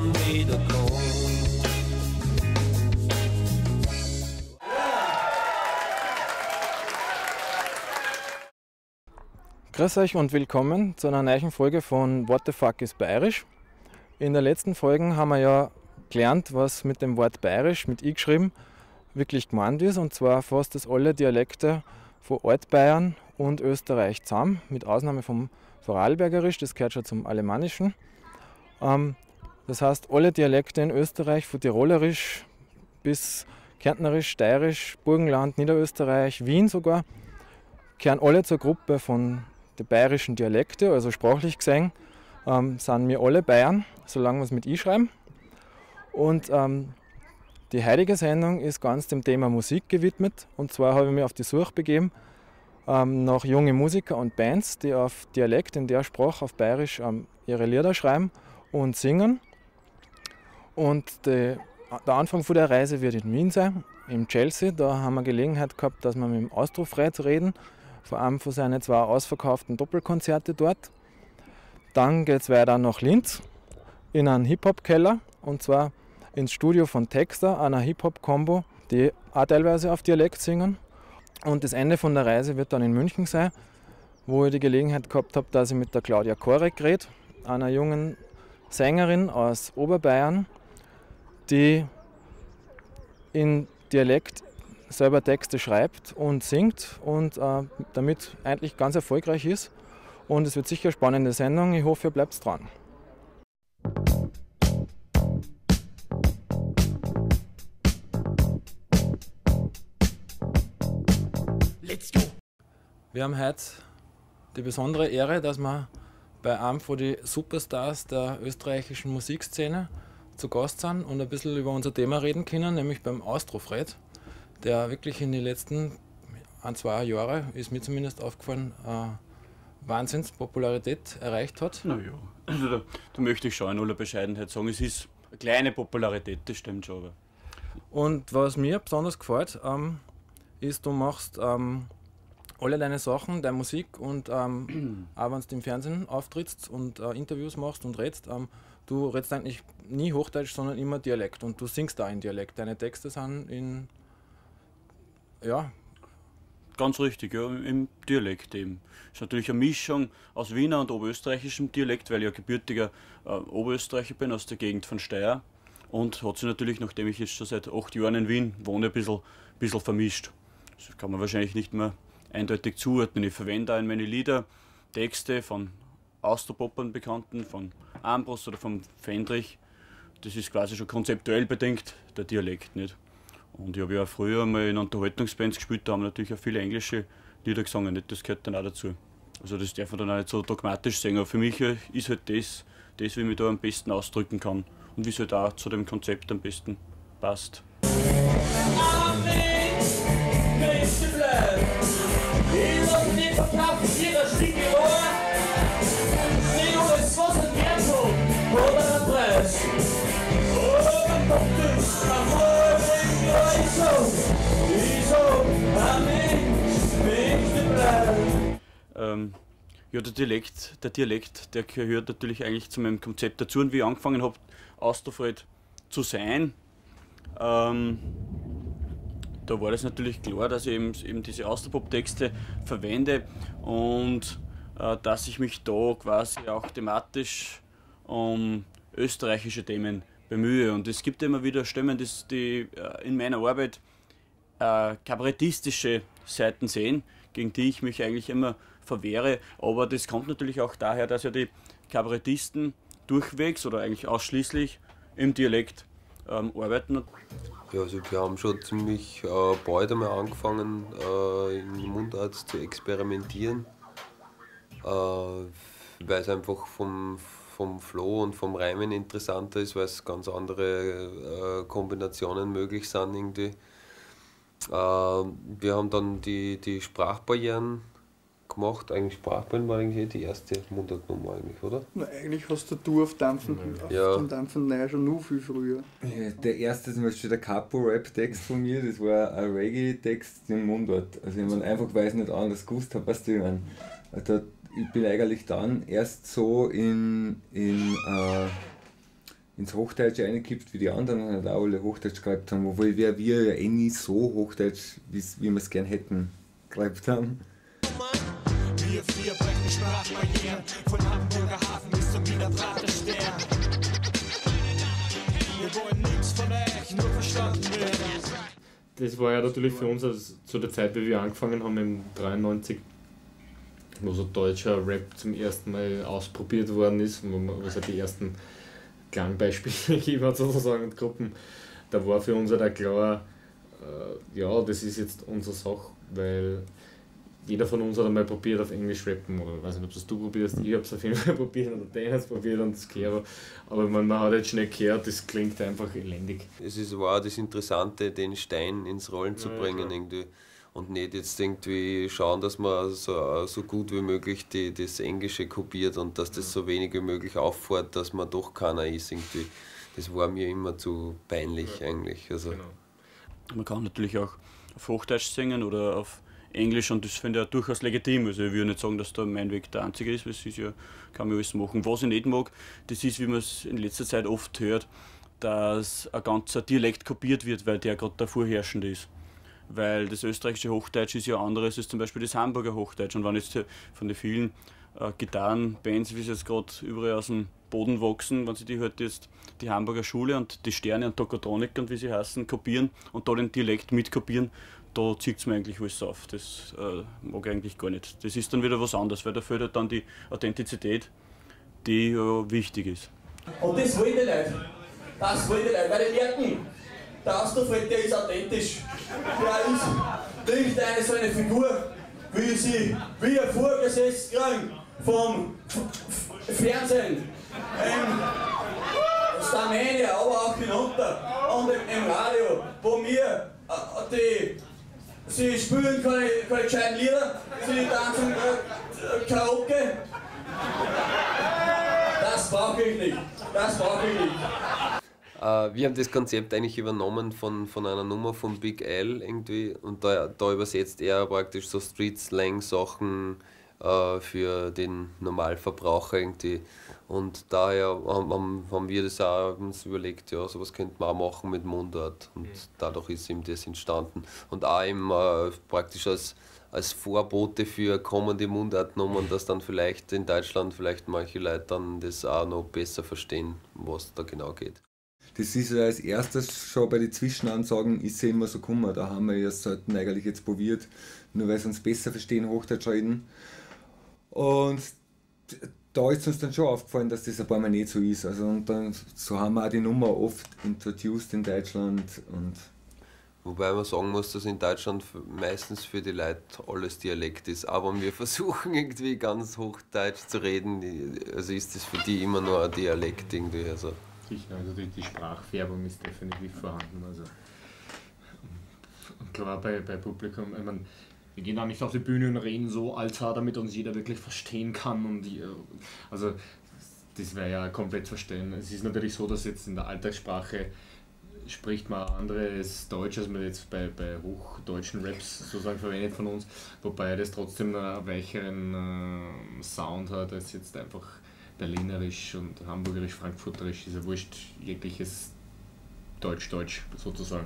Traum wiederkommt. Grüß euch und willkommen zu einer neuen Folge von What the fuck ist Bayerisch. In der letzten Folge haben wir ja gelernt, was mit dem Wort Bayerisch, mit I geschrieben, wirklich gemeint ist. Und zwar fast das alle Dialekte von Altbayern und Österreich zusammen, mit Ausnahme vom Vorarlbergerisch, das gehört schon zum Alemannischen. Das heißt, alle Dialekte in Österreich, von Tirolerisch bis Kärntnerisch, Steirisch, Burgenland, Niederösterreich, Wien sogar, gehören alle zur Gruppe von den bayerischen Dialekte, also sprachlich gesehen, sind wir alle Bayern, solange wir es mit I schreiben. Und die heutige Sendung ist ganz dem Thema Musik gewidmet. Und zwar habe ich mich auf die Suche begeben nach jungen Musiker und Bands, die auf Dialekt, in der Sprache, auf Bayerisch ihre Lieder schreiben und singen. Und der Anfang von der Reise wird in Wien sein, im Chelsea. Da haben wir Gelegenheit gehabt, dass wir mit dem Austrofred reden, vor allem von seinen 2 ausverkauften Doppelkonzerte dort. Dann geht es weiter nach Linz in einen Hip-Hop-Keller, und zwar ins Studio von Texter, einer Hip-Hop-Combo, die auch teilweise auf Dialekt singen. Und das Ende von der Reise wird dann in München sein, wo ich die Gelegenheit gehabt habe, dass ich mit der Claudia Korek rede, einer jungen Sängerin aus Oberbayern, die in Dialekt selber Texte schreibt und singt und damit eigentlich ganz erfolgreich ist. Und es wird sicher eine spannende Sendung. Ich hoffe, ihr bleibt dran. Let's go! Wir haben heute die besondere Ehre, dass wir bei einem von den Superstars der österreichischen Musikszene zu Gast sind und ein bisschen über unser Thema reden können, nämlich beim Austrofred, der wirklich in den letzten 1-2 Jahren, ist mir zumindest aufgefallen, Wahnsinnspopularität erreicht hat. Naja, also da möchte ich schon in aller Bescheidenheit sagen, es ist eine kleine Popularität, das stimmt schon. Aber. Und was mir besonders gefällt, ist, du machst alle deine Sachen, deine Musik und auch wenn du im Fernsehen auftrittst und Interviews machst und redest, du redest eigentlich nie Hochdeutsch, sondern immer Dialekt und du singst da in Dialekt. Deine Texte sind in, ja. Ganz richtig, ja, im Dialekt eben. Ist natürlich eine Mischung aus Wiener und oberösterreichischem Dialekt, weil ich ja gebürtiger Oberösterreicher bin, aus der Gegend von Steyr. Und hat sich natürlich, nachdem ich jetzt schon seit 8 Jahren in Wien wohne, ein bisschen vermischt. Das kann man wahrscheinlich nicht mehr eindeutig zuordnen. Ich verwende auch in meine Lieder Texte von Austropoppern Bekannten, von Ambros oder von Fendrich. Das ist quasi schon konzeptuell bedingt, der Dialekt nicht. Und ich habe ja früher mal in Unterhaltungsbands gespielt, da haben natürlich auch viele englische Lieder gesungen, nicht? Das gehört dann auch dazu. Also das darf man dann auch nicht so dogmatisch sehen, aber für mich ist halt das, wie ich mich da am besten ausdrücken kann und wie es halt auch zu dem Konzept am besten passt. Ja, der Dialekt, der gehört natürlich eigentlich zu meinem Konzept dazu. Und wie ich angefangen habe, Austrofred zu sein, da war das natürlich klar, dass ich eben diese Austropop-Texte verwende und dass ich mich da quasi auch thematisch um österreichische Themen bemühe. Und es gibt immer wieder Stimmen, die in meiner Arbeit kabarettistische Seiten sehen, gegen die ich mich eigentlich immer verwehre. Aber das kommt natürlich auch daher, dass ja die Kabarettisten durchwegs oder eigentlich ausschließlich im Dialekt arbeiten. Ja, also wir haben schon ziemlich bald einmal angefangen, in Mundart zu experimentieren, weil es einfach vom Flow und vom Reimen interessanter ist, weil es ganz andere Kombinationen möglich sind irgendwie. Wir haben dann die Sprachbarrieren gemacht. Eigentlich Sprachbarrieren war eigentlich die erste Mundartnummer eigentlich, oder? Na, eigentlich hast du auf Dampfen, ja. auf Dampfen nein, schon noch viel früher. Ja, der erste zum Beispiel der Capo-Rap-Text von mir, das war ein Reggae-Text in Mundart. Also ich meine, einfach weil ich nicht anders gewusst habe, was ich meine. Ich bin eigentlich dann erst so in ins Hochdeutsche reingekippt wie die anderen und halt auch alle Hochdeutsch gehabt haben, obwohl wir ja eh nie so Hochdeutsch, wie wir es gern hätten, gehabt haben. Wir vier brechen Sprachbarrieren, von Hamburger Hafen bis zum Wiener Praterstern. Wir wollen nichts von euch, nur verstanden werden. Das war ja natürlich für uns also zu der Zeit, wie wir angefangen haben, im 93, wo so deutscher Rap zum ersten Mal ausprobiert worden ist, wo es halt die ersten Klangbeispiele gegeben hat sozusagen und Gruppen. Da war für uns halt auch klar, ja, das ist jetzt unsere Sache, weil jeder von uns hat einmal probiert auf Englisch rappen, oder ich weiß nicht, ob das du probierst, ich habe es auf jeden Fall probiert oder der hat es probiert und das Kero. Aber man hat jetzt schnell gehört, das klingt einfach elendig. Es war das Interessante, den Stein ins Rollen zu bringen irgendwie. Und nicht jetzt irgendwie schauen, dass man so gut wie möglich das Englische kopiert und dass das so wenig wie möglich auffährt, dass man doch keiner ist irgendwie. Das war mir immer zu peinlich eigentlich. Also. Genau. Man kann natürlich auch auf Hochdeutsch singen oder auf Englisch und das finde ich ja durchaus legitim. Also ich würde nicht sagen, dass da mein Weg der einzige ist, weil es ist ja, kann man alles machen. Was ich nicht mag, das ist, wie man es in letzter Zeit oft hört, dass ein ganzer Dialekt kopiert wird, weil der gerade der vorherrschende ist. Weil das österreichische Hochdeutsch ist ja anderes als zum Beispiel das Hamburger Hochdeutsch. Und wenn jetzt von den vielen Gitarrenbands, wie sie jetzt gerade überall aus dem Boden wachsen, wenn sie die halt jetzt die Hamburger Schule und die Sterne und Tokotronik und wie sie heißen, kopieren und da den Dialekt mitkopieren, da zieht es mir eigentlich alles auf. Das mag ich eigentlich gar nicht. Das ist dann wieder was anderes, weil da fehlt halt dann die Authentizität, die wichtig ist. Und das wollen die Leute. Das wollen die Leute, weil die merken, der Austerfeld, der ist authentisch. Der ist nicht eine so eine Figur, wie sie wie ein vorgesetzt kriegen vom Fernsehen, Starmania, aber auch hinunter und im Radio, wo wir sie spielen keine gescheiten Lieder, sie tanzen Karaoke. Das brauche ich nicht. Das brauche ich nicht. Wir haben das Konzept eigentlich übernommen von einer Nummer von Big L irgendwie und da übersetzt er praktisch so Street-Slang-Sachen für den Normalverbraucher irgendwie. Und daher haben wir das auch uns überlegt, ja, sowas könnte man auch machen mit Mundart und dadurch ist ihm das entstanden. Und auch eben praktisch als Vorbote für kommende Mundartnummern, dass dann vielleicht in Deutschland vielleicht manche Leute dann das auch noch besser verstehen, was da genau geht. Das ist ja als erstes schon bei den Zwischenansagen ist ja immer so gekommen. Da haben wir ja selten eigentlich jetzt probiert, nur weil sie uns besser verstehen, Hochdeutsch reden. Und da ist uns dann schon aufgefallen, dass das ein paar Mal nicht so ist. Also, und dann, so haben wir auch die Nummer oft introduced in Deutschland. Und wobei man sagen muss, dass in Deutschland meistens für die Leute alles Dialekt ist. Aber wir versuchen irgendwie ganz Hochdeutsch zu reden, also ist das für die immer nur ein Dialekt irgendwie. Also Die Sprachfärbung ist definitiv vorhanden. Also. Und klar bei Publikum, ich meine, wir gehen auch nicht auf die Bühne und reden so alter, damit uns jeder wirklich verstehen kann. Und also das wäre ja komplett verstehen. Es ist natürlich so, dass jetzt in der Alltagssprache spricht man anderes Deutsch, als man jetzt bei hochdeutschen Raps sozusagen verwendet von uns, wobei das trotzdem einen weicheren Sound hat als jetzt einfach Berlinerisch und Hamburgerisch, Frankfurterisch, ist ja wurscht, jegliches Deutsch sozusagen.